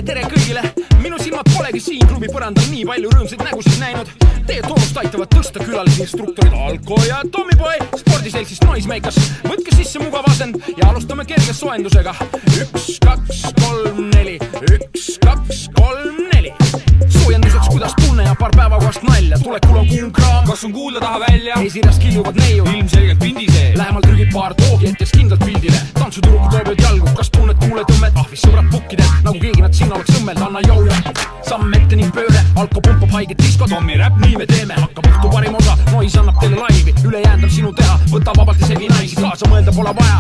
Tere kõigile, minu silmad polegi siin klubi põrandal nii palju rõõmsaid nägusid näinud. Teie toonust aitavad tõsta külalisi-instruktorid Alko ja Tommyboy spordiseltsist Noisemakers. Võtke sisse mugav asend ja alustame kerge soendusega. 1, 2, 3, 4, 1, 2, 3, 4. Soojenduseks kuidas tunne ja paar päeva kohast nalja. Tulekul on kuum kraam, kas on kuulda taha välja? Eesirjas kiljuvad neiu, ilmselgelt pindi see. Lähemalt rügid paar toogi, etteks kindlalt pildile. Tantsuturuku toobivad jalgu, kas tunned kuuletõmmet? Ahvis sõbrad pukkide, nagu keegi nad siin oleks õmmeld. Anna jõule, samm ette ning pööre. Alko pumpab haiget diskot, Tommy räpp, nii me teeme. Hakkab õhtu parim osa, Noise annab teile laivi. Ülejäänd on sinu teha, võta vabalt isegi naisi. Kaasa mõelda pole vaja.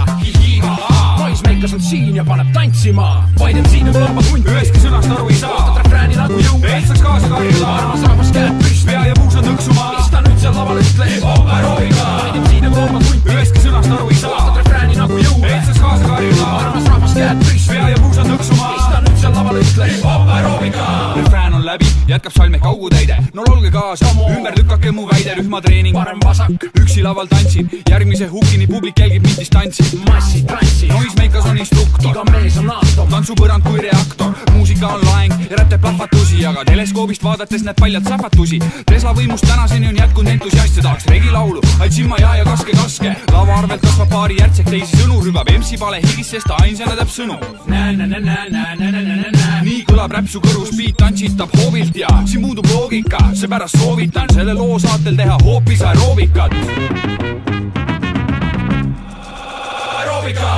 Noisemakers on siin ja paneb tantsima. Vaid end siin on lõmbad hunt, üheski sõnast aru ei saa. Ootad refrääni nagu jõu, et saaks kaasa karjuda. Armas rahvas käed püst, pea ja puusad nõksuma. Mis ta nüüd seal laval ütleb? Hip-hop aeroobika. Vaid end siin on lõmbad hunt, üheski sõnast aru ei saa. Ootad refrääni nagu jõu, et saaks kaasa karjuda. Armas rahvas käed püst, pea ja puusad nõksuma. Mis ta nüüd seal laval ütleb? Hip-hop aeroobika. Refrään on läbi, jätkab salm ehk augutäide. No laulge kaasa, ümber lükake mu väide. Rühmatreening, parem vasak, üksi laval tantsin. Järgmise hukini publik jälgib mind distantsi. Massi, transsi, Noisemakers on instruktor. iga mees on atom, tantsupõrand kui reaktor. Muusika on laeng ja rätte plahvatusi. Aga teleskoobist vaadates näeb paljalt sähvatusi. Tesla võimust tänaseni on jätkunud entusiaste. Tahaks regilaulu, altsimma ja kaske. Lava arvelt kasvab paari järtsek, teisi sõnu rügab MC pale higis, sest ta ainsana teab sõnu. Nii kõlab räpsu kõrus, beat tantsitab hoovilt ja siin muudub loogika. Seepärast soovitan selle loo saatel teha hoopis aeroobikat.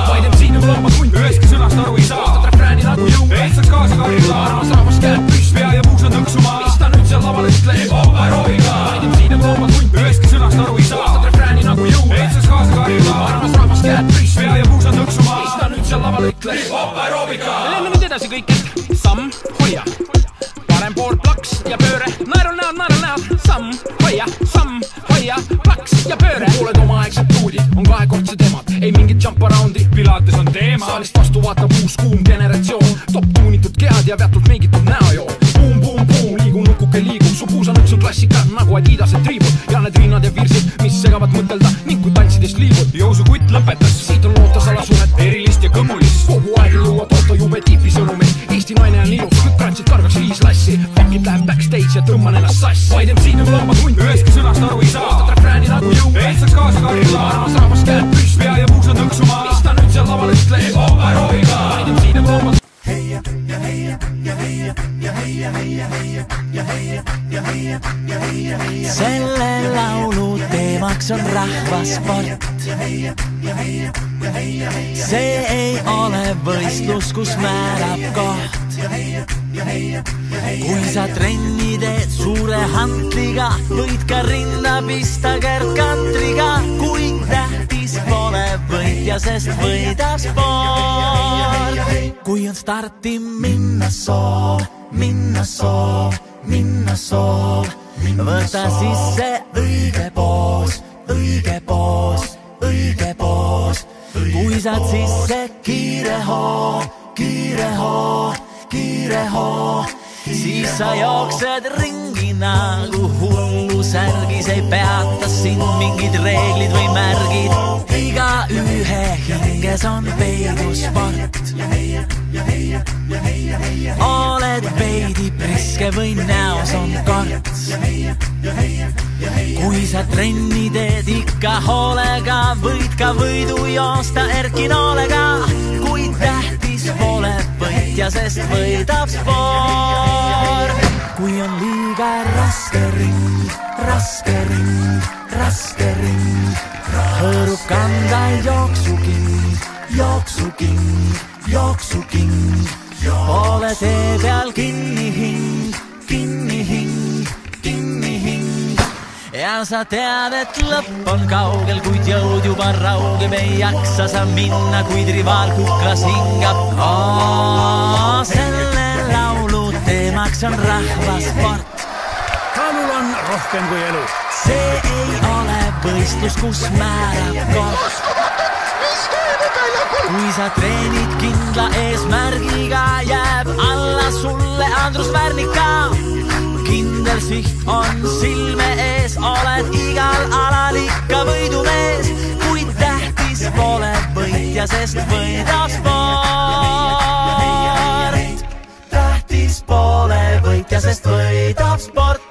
vaid end siin on lõmbad hunt, üheski sõnast aru ei saa. Ootad refrääni nagu jõu, et saaks kaasa karjuda. Armas rahvas käed püst, pea ja puusad nõksuma. Mis ta nüüd seal laval ütleb? Hip-hop aeroobika. Vaid end siin on lõmbad hunt, üheski sõnast aru ei saa. Ootad refrääni nagu jõu, et saaks kaasa karjuda. Armas rahvas käed püst, pea ja puusad nõksuma. Mis ta nüüd seal laval ütleb? Hip-hop aeroobika. Lähme nüüd edasi kõik, et samm, hoia. Parem pool plaks ja pööre, naerul näod, samm, hoia, plaks ja pööre. Pooled omaaegsed tuudid on kahekordsed emad, ei mingit jump aroundi. Pilates on teema. Saalist vastu vaatab uus kuum generatsioon. Top tuunitud kehad ja väärtult meigitud näojoon. Boom, boom, boom, liigu nukuke liigub. Su puusanuks on klassika nagu Adidased triibud. Ja need rinnad ja virsid, mis segavad mõtelda ning kui tantsidest liibud. Jõusu kutt lõpetas. Siit on loota salasuhet, erilist ja kõmmulist. Kogu aeg ei jõua Toto jube tiipi sõnumit. Eesti naine on ilus, kütratsid kargaks 5 lassi. Pakid läheb backstage ja tõmban ennast sass. Vaid end siin on lõmbad hunt, üheski sõnast aru ei saa. Ootad refrääni nagu jõu, et saaks kaasa karjuda. Armas rahvas käed püst, pea ja puusad nõksuma. Mis ta nüüd seal laval ütleb? Hip-hop aeroobika. Vaid end siin on lõmbad selle laulu teemaks on rahvasport. See ei ole võistlus, kus määrab koht. Kui sa trenni teed suure hantliga, võid ka rinda pista kerkantriga. Kui tähtis pole võitja, sest võidab sport. Kui on starti minna soov, võta sisse õige poos. Kui saad sisse kiire hoo, siis sa jooksed ringi nagu hullu särgis. Ei peata sind mingid reeglid või märgid. Iga ühe hinges on peidusport. Oled veidi priske või näos on korts. Kui sa trenni teed ikka hoolega, võid ka võidu joosta erkinoolega. Kui tähtis pole võitja, sest võidab sport. Kui on liiga raske ring, hõõrub kanda jooksuking. Pole tee peal kinni hing. Ja sa tead, et lõpp on kaugel, kuid jõud juba raugeb. Ei jaksa sa minna, kuid rivaal kuklas hingab. Selle laulu teemaks on rahvasport. Laulul on rohkem kui elu. See ei ole võistlus, kus määrab koht. Kui sa treenid kindla eesmärgiga, jääb alla sulle Andrus Värnika. Kindel siht on silme ees, oled igal alal ikka võidumees. Kui tähtis pole võitja, võitja, sest võidab sport. Tähtis pole võitja, sest võidab sport.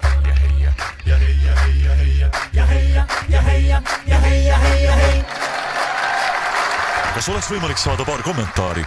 Kas oleks võimalik saada paar kommentaari?